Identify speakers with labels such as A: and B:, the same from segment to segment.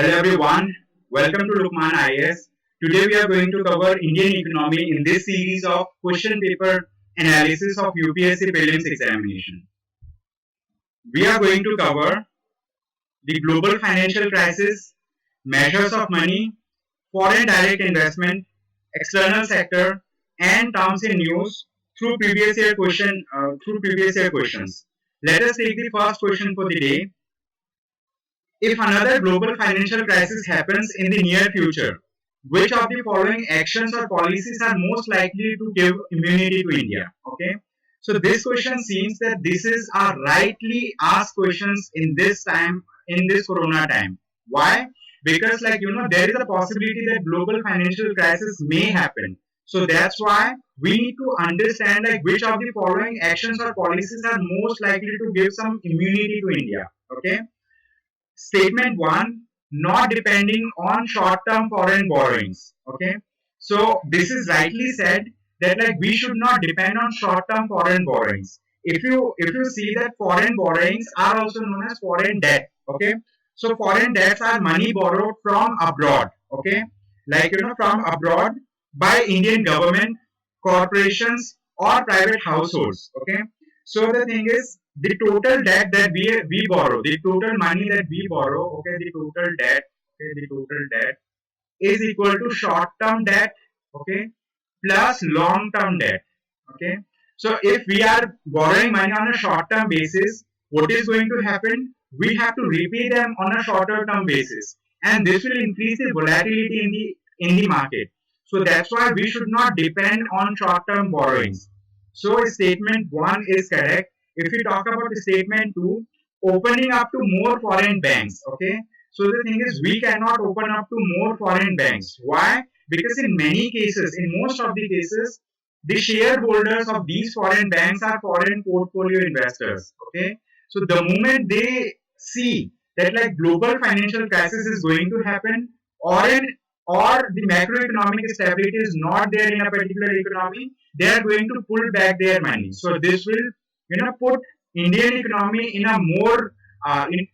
A: Hello everyone, welcome to Lukman IAS. Today we are going to cover Indian economy in this series of question paper analysis of UPSC prelims examination. We are going to cover the global financial crisis, measures of money, foreign direct investment, external sector, and terms in news through previous year questions. Let us take the first question for the day. If another global financial crisis happens in the near future, which of the following actions or policies are most likely to give immunity to India? Okay. So this question seems that this is a rightly asked questions in this time, in this corona time. Why? Because there is a possibility that global financial crisis may happen. So that's why we need to understand which of the following actions or policies are most likely to give some immunity to India. Okay. Statement 1, not depending on short-term foreign borrowings. Okay, so this is rightly said that we should not depend on short-term foreign borrowings. If you see that foreign borrowings are also known as foreign debt. Okay, so foreign debts are money borrowed from abroad. Okay, from abroad by Indian government, corporations, or private households. Okay, so the thing is, the total debt that we borrow, the total money that we borrow, the total debt is equal to short-term debt, okay, plus long-term debt, okay. So if we are borrowing money on a short-term basis, what is going to happen? We have to repay them on a shorter-term basis, and this will increase the volatility in the market. So that's why we should not depend on short-term borrowings. So statement 1 is correct. If we talk about the statement 2, opening up to more foreign banks, okay. So the thing is, we cannot open up to more foreign banks. Why? Because in many cases, in most of the cases, the shareholders of these foreign banks are foreign portfolio investors. Okay, so the moment they see that global financial crisis is going to happen, or in or the macroeconomic stability is not there in a particular economy, they are going to pull back their money. So this will put Indian economy in a more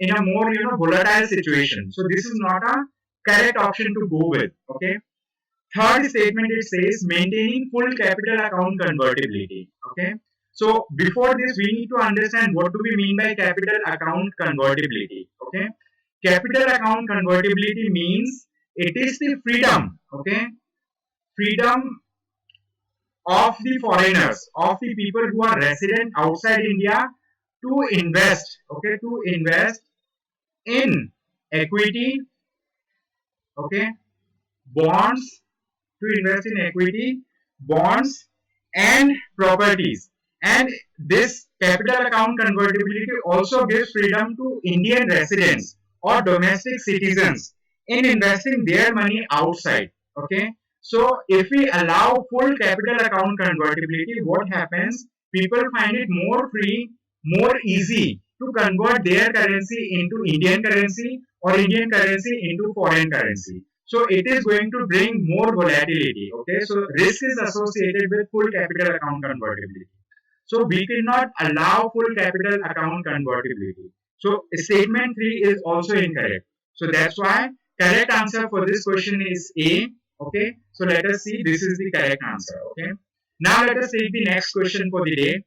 A: in a more volatile situation. So this is not a correct option to go with. Okay. Third statement, it says maintaining full capital account convertibility. Okay. So before this, we need to understand what do we mean by capital account convertibility. Okay. Capital account convertibility means it is the freedom. Okay. Freedom of the foreigners, of the people who are resident outside India to invest. Okay. To invest in equity. Okay. Bonds, to invest in equity, bonds, and properties. And this capital account convertibility also gives freedom to Indian residents or domestic citizens in investing their money outside. Okay. So if we allow full capital account convertibility, what happens? People find it more free, more easy to convert their currency into Indian currency or Indian currency into foreign currency. So it is going to bring more volatility. Okay, so risk is associated with full capital account convertibility. So we cannot allow full capital account convertibility. So statement 3 is also incorrect. So that's why correct answer for this question is A. Okay, so let us see, this is the correct answer. Okay, now let us take the next question for the day.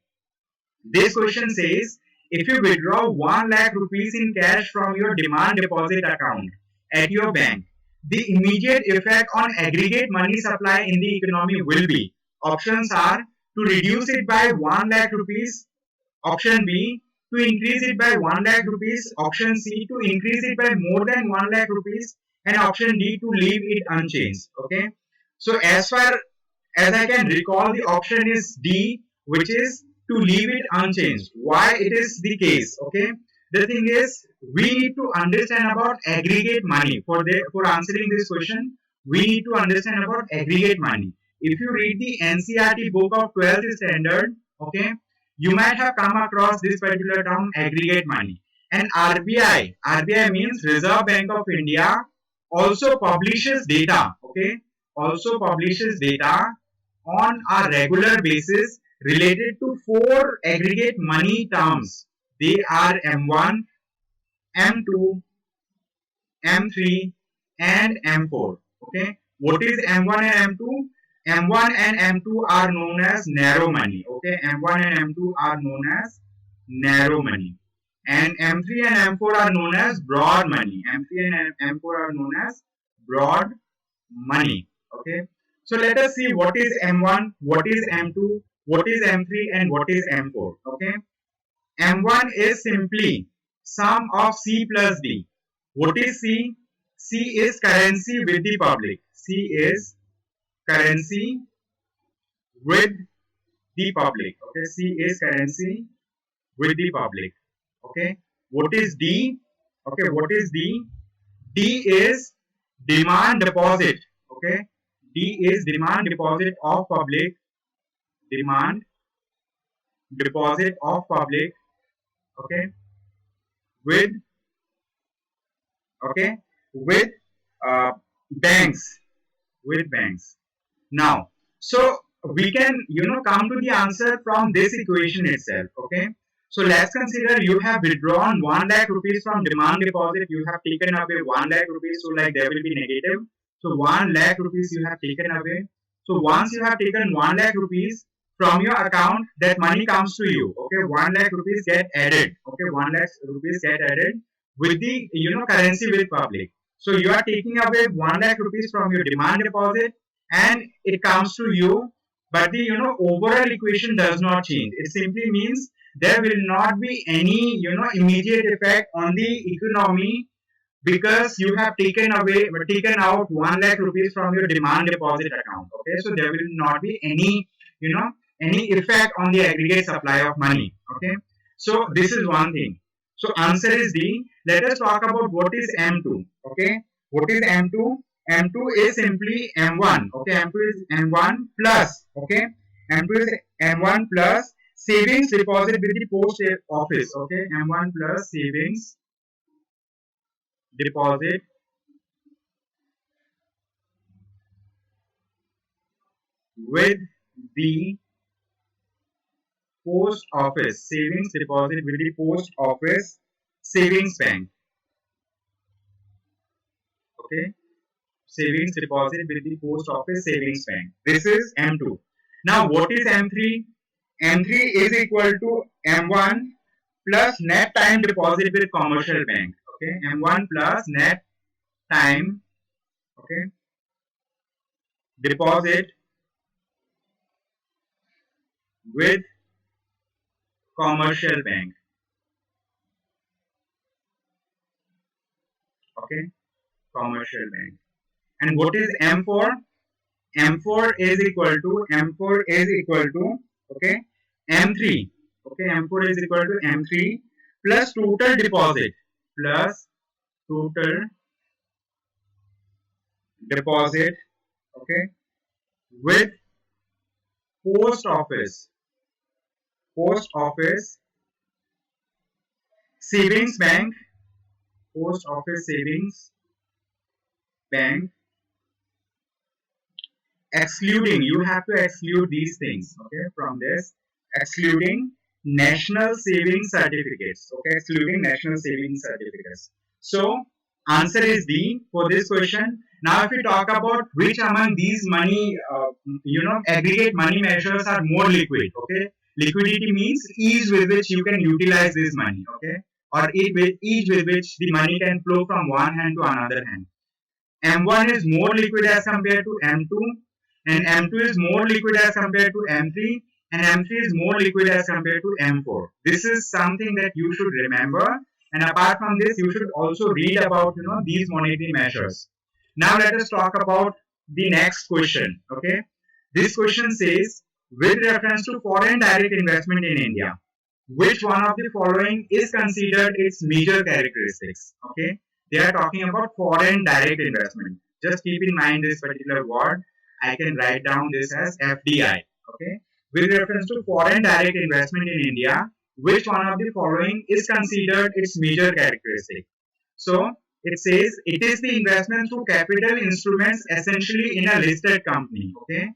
A: This question says, if you withdraw 1 lakh rupees in cash from your demand deposit account at your bank, the immediate effect on aggregate money supply in the economy will be, options are to reduce it by 1 lakh rupees, option B to increase it by 1 lakh rupees, option C to increase it by more than 1 lakh rupees, and option D to leave it unchanged. Okay, so as far as I can recall, the option is D, which is to leave it unchanged. Why it is the case? Okay, the thing is, we need to understand about aggregate money. For answering this question, we need to understand about aggregate money. If you read the NCERT book of 12th standard, okay, you might have come across this particular term, aggregate money. And RBI means Reserve Bank of India, also publishes data. Okay, also publishes data on a regular basis related to 4 aggregate money terms. They are M1, M2, M3 and M4. Okay, what is M1 and M2? M1 and M2 are known as narrow money. Okay, M1 and M2 are known as narrow money, and M3 and M4 are known as broad money. M3 and M4 are known as broad money. Okay, so let us see what is M1, what is M2, what is M3, and what is M4. Okay, M1 is simply sum of C plus D. What is C? C is currency with the public. C is currency with the public. Okay, C is currency with the public. Okay, what is D? Okay, what is D? D is demand deposit. Okay, D is demand deposit of public. Demand deposit of public. Okay, with okay with uh, banks, with banks. Now, so we can come to the answer from this equation itself. Okay, so let's consider you have withdrawn 1 lakh rupees from demand deposit. You have taken away 1 lakh rupees, so like there will be negative. So 1 lakh rupees you have taken away. So once you have taken 1 lakh rupees from your account, that money comes to you. Okay, 1 lakh rupees get added. Okay, 1 lakh rupees get added with the currency with public. So you are taking away 1 lakh rupees from your demand deposit, and it comes to you, but the overall equation does not change. It simply means there will not be any immediate effect on the economy, because you have taken out 1 lakh rupees from your demand deposit account. Okay, so there will not be you know any effect on the aggregate supply of money. Okay, so this is one thing. So answer is D. Let us talk about what is M2. Okay, what is M2? M2 is simply M1. Okay, M2 is M1 plus. Okay, M2 is M1 plus savings deposit with the post office. Okay, M1 plus savings deposit with the post office. Savings deposit with the post office savings bank. Okay, savings deposit with the post office savings bank. This is M2. Now what is M3? M3 is equal to M1 plus net time deposit with commercial bank. Okay, M1 plus net time, okay, deposit with commercial bank. Okay, commercial bank. And what is M4? M4 is equal to okay, M3. Okay, M4 is equal to M3 plus total deposit okay, with post office savings bank, post office savings bank, excluding, you have to exclude these things, okay, from this, excluding national savings certificates. Okay, excluding national savings certificates. So answer is D for this question. Now if we talk about which among these money aggregate money measures are more liquid. Okay, liquidity means ease with which you can utilize this money. Okay, or ease with which the money can flow from one hand to another hand. M1 is more liquid as compared to M2, and M2 is more liquid as compared to M3, and M3 is more liquid as compared to M4. This is something that you should remember, and apart from this, you should also read about these monetary measures. Now let us talk about the next question. Okay, this question says, with reference to foreign direct investment in India, which one of the following is considered its major characteristics? Okay, they are talking about foreign direct investment. Just keep in mind this particular word. I can write down this as FDI. Okay, with reference to foreign direct investment in India, which one of the following is considered its major characteristic? So it says it is the investment through capital instruments essentially in a listed company. Okay,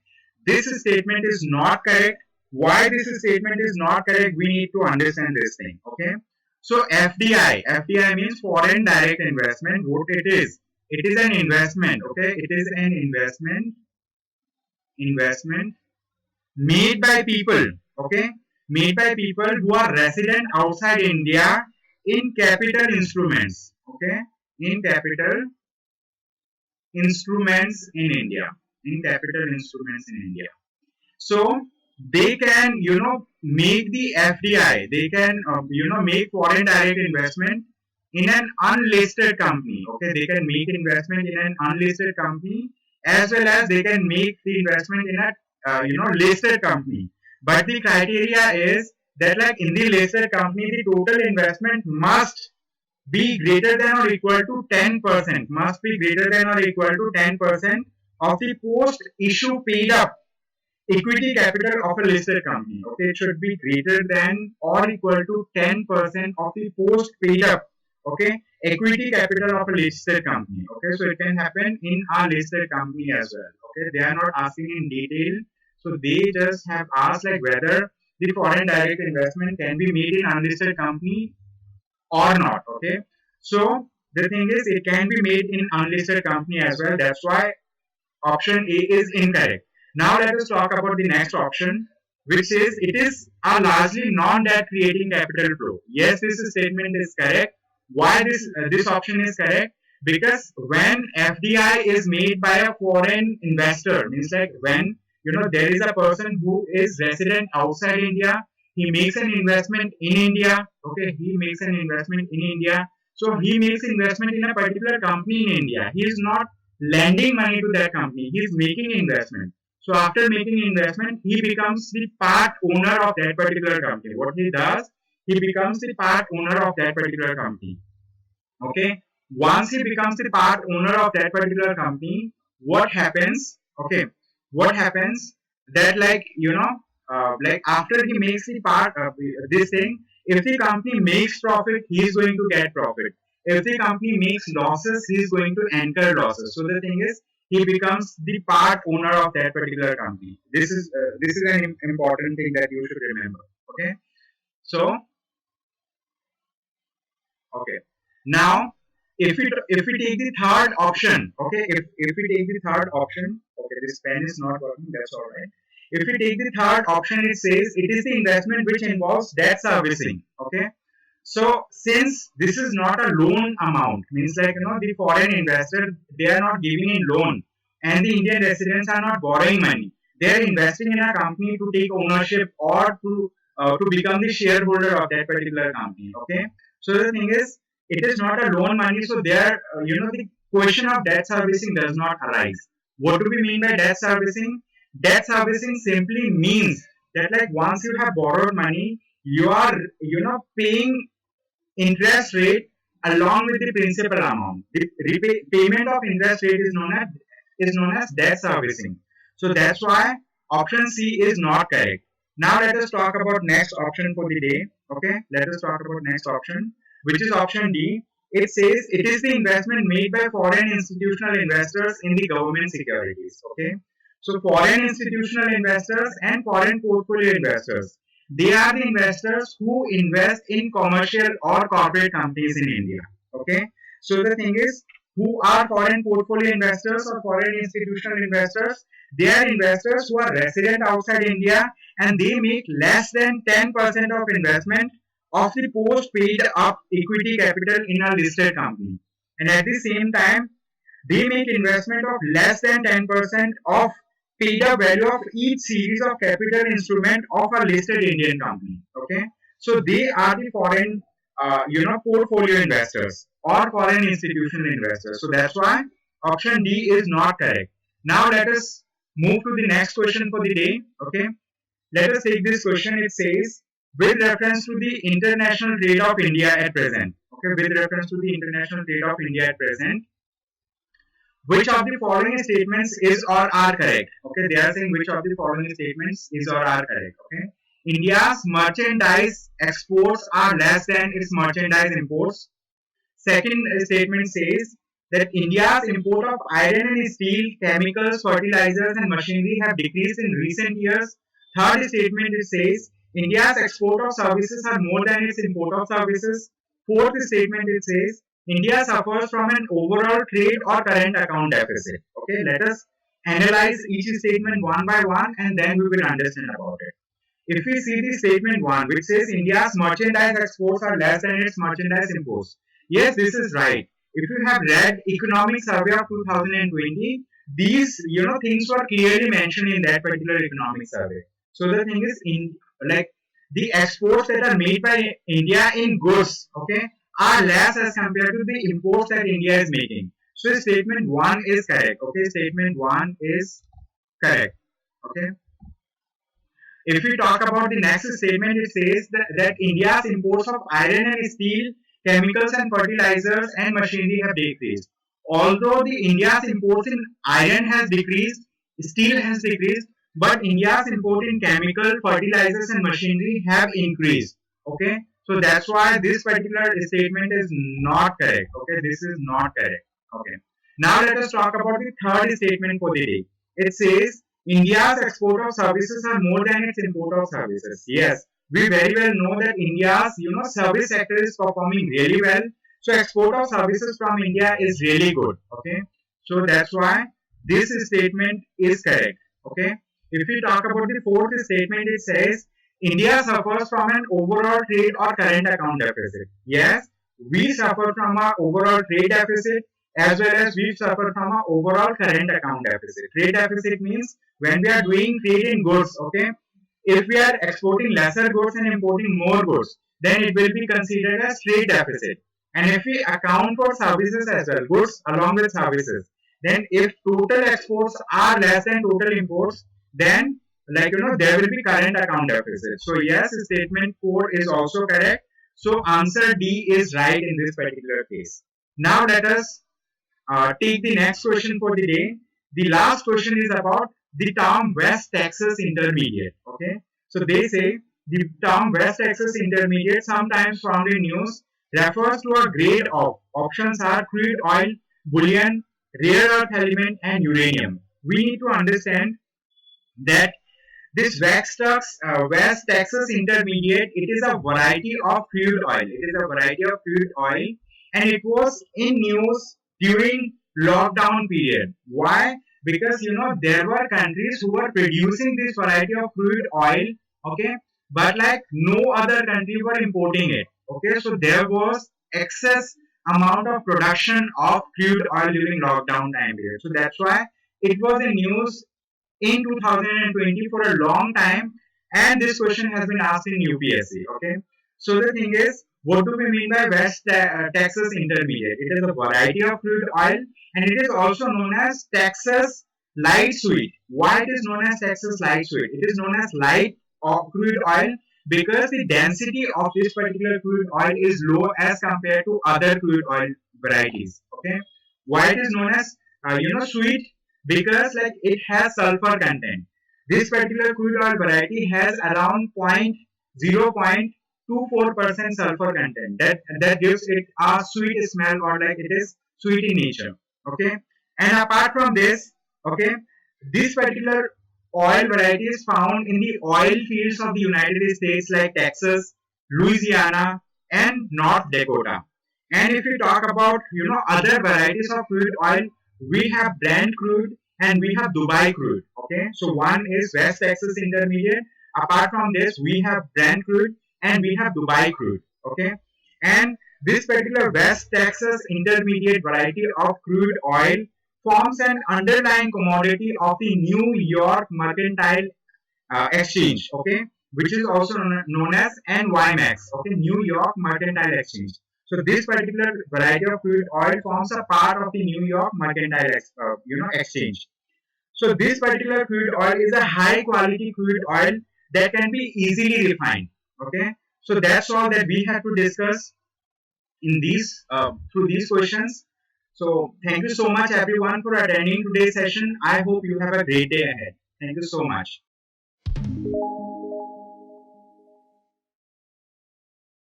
A: this statement is not correct. Why this statement is not correct? We need to understand this thing. Okay, So FDI means foreign direct investment. What it is? It is an investment. Okay, it is an investment made by people. Okay, made by people who are resident outside India in capital instruments. Okay, in capital instruments in India. In capital instruments in India. So they can, make the FDI. They can, make foreign direct investment in an unlisted company. Okay, they can make investment in an unlisted company as well as they can make the investment in a, listed company. But the criteria is that, like in the listed company, the total investment must be greater than or equal to 10%. Must be greater than or equal to 10% of the post issue paid up equity capital of a listed company. Okay, it should be greater than or equal to 10% of the post paid up. Okay, equity capital of a listed company. Okay, so it can happen in a listed company as well. Okay, they are not asking in detail, so they just have asked like whether the foreign direct investment can be made in unlisted company or not. Okay, so the thing is, it can be made in unlisted company as well. That's why option A is incorrect. Now let us talk about the next option, which says it is a largely non-debt creating capital flow. Yes, this statement is correct. Why this option is correct? Because when FDI is made by a foreign investor, means like when there is a person who is resident outside India, he makes an investment in India. Okay, he makes an investment in India. So he makes investment in a particular company in India. He is not lending money to that company. He is making investment. So after making investment, he becomes the part owner of that particular company. What he does, he becomes the part owner of that particular company. Okay. Once he becomes the part owner of that particular company, what happens? Okay. What happens? That like after he makes the part of this thing, if the company makes profit, he is going to get profit. If the company makes losses, he is going to incur losses. So the thing is, he becomes the part owner of that particular company. This is an important thing that you should remember. Okay. So okay. Now, if we take the third option, okay, if we take the third option, okay, this pen is not working, that's all right. If we take the third option, it says it is the investment which involves debt servicing. Okay. So since this is not a loan amount, means like the foreign investor, they are not giving in loan, and the Indian residents are not borrowing money. They are investing in a company to take ownership or to become the shareholder of that particular company. Okay. So the thing is, it is not a loan money. So there, the question of debt servicing does not arise. What do we mean by debt servicing? Debt servicing simply means that like once you have borrowed money, you are paying interest rate along with the principal amount. The payment of interest rate is known as debt servicing. So that's why option C is not correct. Now let us talk about next option for the day. Okay, let us talk about next option, which is option D. It says it is the investment made by foreign institutional investors in the government securities. Okay, so foreign institutional investors and foreign portfolio investors, they are the investors who invest in commercial or corporate companies in India. Okay. So the thing is, who are foreign portfolio investors or foreign institutional investors? They are investors who are resident outside India and they make less than 10% of investment of the post paid up equity capital in a listed company. And at the same time, they make investment of less than 10% of paid up value of each series of capital instrument of a listed Indian company. Okay, so they are the foreign, portfolio investors or foreign institutional investors. So that's why option D is not correct. Now let us move to the next question for the day. Okay, let us take this question. It says, with reference to the international trade of India at present. Okay, with reference to the international trade of India at present, which of the following statements is or are correct? Okay, they are saying which of the following statements is or are correct. Okay, India's merchandise exports are less than its merchandise imports. Second statement says that India's import of iron and steel, chemicals, fertilizers, and machinery have decreased in recent years. Third statement it says India's export of services are more than its import of services. Fourth statement, it says India suffers from an overall trade or current account deficit. Okay, let us analyze each statement one by one and then we will understand about it. If we see the statement 1, which says India's merchandise exports are less than its merchandise imports. Yes, this is right. If you have read Economic Survey of 2020, these things were clearly mentioned in that particular economic survey. So the thing is, in like the exports that are made by India in goods, okay, are less as compared to the imports that India is making. So statement 1 is correct. Okay, statement 1 is correct. Okay. If we talk about the next statement, it says that India's imports of iron and steel, chemicals and fertilizers and machinery have decreased. Although the India's imports in iron has decreased, steel has decreased, but India's import in chemical, fertilizers and machinery have increased. Okay, so that's why this particular statement is not correct. Okay, this is not correct. Okay, now let us talk about the third statement for the day. It says India's export of services are more than its import of services. Yes, we very well know that India's service sector is performing really well. So export of services from India is really good. Okay, so that's why this statement is correct. Okay, if we talk about the fourth statement, it says India suffers from an overall trade or current account deficit. Yes, we suffer from an overall trade deficit as well as we suffer from an overall current account deficit. Trade deficit means when we are doing trade in goods, okay, if we are exporting lesser goods and importing more goods, then it will be considered as trade deficit. And if we account for services as well, goods along with services, then if total exports are less than total imports, then there will be current account deficit. So yes, statement 4 is also correct. So answer D is right in this particular case. Now let us take the next question for the day. The last question is about the term West Texas Intermediate. Okay, so they say the term West Texas Intermediate, sometimes found in news, refers to a grade of options are crude oil, bullion, rare earth element, and uranium. We need to understand that this West Texas Intermediate, it is a variety of crude oil. It is a variety of crude oil, and it was in news during lockdown period. Why? Because there were countries who were producing this variety of crude oil, okay, but like no other country were importing it. Okay, so there was excess amount of production of crude oil during lockdown time period. So that's why it was in news in 2020 for a long time, and this question has been asked in UPSC. Okay, so the thing is, what do we mean by Texas Intermediate? It is a variety of crude oil, and it is also known as Texas Light Sweet. Why it is known as Texas Light Sweet? It is known as light of crude oil because the density of this particular crude oil is low as compared to other crude oil varieties. Okay, why it is known as sweet? Because like it has sulfur content. This particular crude oil variety has around 0.24% sulfur content. That gives it a sweet smell, or like it is sweet in nature. Okay, and apart from this, okay, this particular oil variety is found in the oil fields of the United States like Texas, Louisiana, and North Dakota. And if we talk about other varieties of crude oil, we have Brent crude and we have Dubai crude. Okay, so one is West Texas Intermediate. Apart from this, we have Brent crude and we have Dubai crude. Okay, and this particular West Texas Intermediate variety of crude oil forms an underlying commodity of the New York Mercantile Exchange. Okay, which is also known as NYMEX. Okay, New York Mercantile Exchange. So this particular variety of crude oil forms a part of the New York Mercantile Exchange. So this particular crude oil is a high quality crude oil that can be easily refined. Okay, so that's all that we have to discuss in these through these questions. So thank you so much everyone for attending today's session. I hope you have a great day ahead. Thank you so much.